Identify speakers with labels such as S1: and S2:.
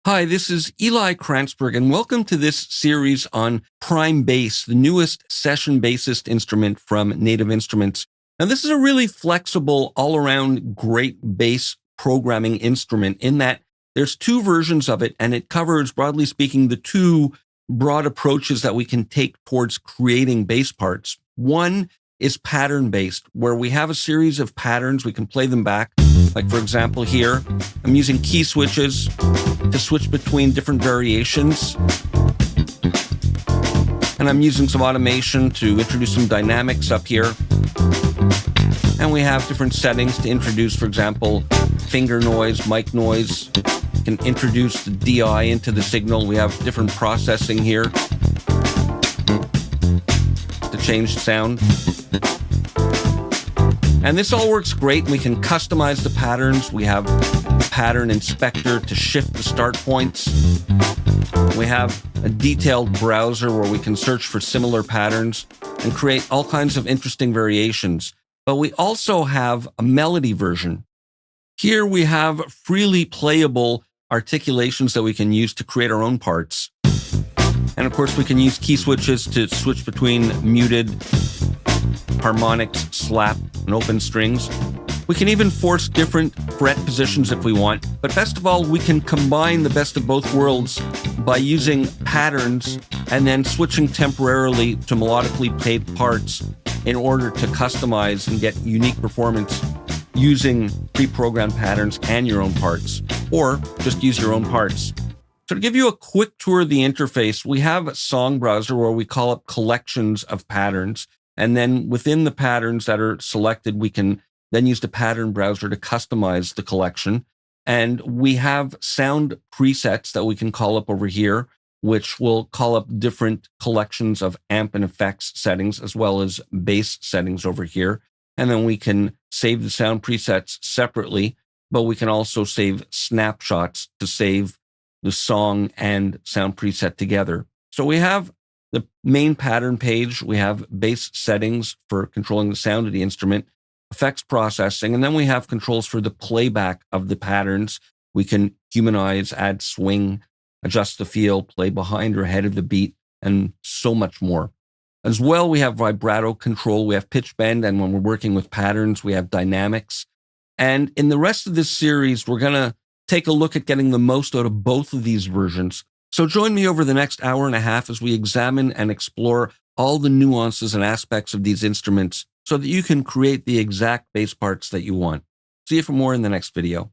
S1: Hi, this is Eli Kranzberg, and welcome to this series on Prime Bass, the newest session bassist instrument from Native Instruments. Now, this is a really flexible, all-around great bass programming instrument in that there's two versions of it, and it covers, broadly speaking, the two broad approaches that we can take towards creating bass parts. One is pattern-based, where we have a series of patterns. We can play them back. Like, for example, here, I'm using key switches to switch between different variations. And I'm using some automation to introduce some dynamics up here. And we have different settings to introduce, for example, finger noise, mic noise. We can introduce the DI into the signal. We have different processing here to change the sound. And this all works great. We can customize the patterns. We have a pattern inspector to shift the start points. We have a detailed browser where we can search for similar patterns and create all kinds of interesting variations. But we also have a melody version. Here we have freely playable articulations that we can use to create our own parts. And of course, we can use key switches to switch between muted, harmonics, slap, and open strings. We can even force different fret positions if we want. But best of all, we can combine the best of both worlds by using patterns and then switching temporarily to melodically played parts in order to customize and get unique performance using pre-programmed patterns and your own parts, or just use your own parts. So to give you a quick tour of the interface, we have a song browser where we call up collections of patterns. And then within the patterns that are selected, we can then use the pattern browser to customize the collection. And we have sound presets that we can call up over here, which will call up different collections of amp and effects settings, as well as bass settings over here. And then we can save the sound presets separately, but we can also save snapshots to save the song and sound preset together. So we have the main pattern page. We have bass settings for controlling the sound of the instrument, effects processing, and then we have controls for the playback of the patterns. We can humanize, add swing, adjust the feel, play behind or ahead of the beat, and so much more. As well, we have vibrato control, we have pitch bend, and when we're working with patterns, we have dynamics. And in the rest of this series, we're going to take a look at getting the most out of both of these versions. So join me over the next hour and a half as we examine and explore all the nuances and aspects of these instruments so that you can create the exact bass parts that you want. See you for more in the next video.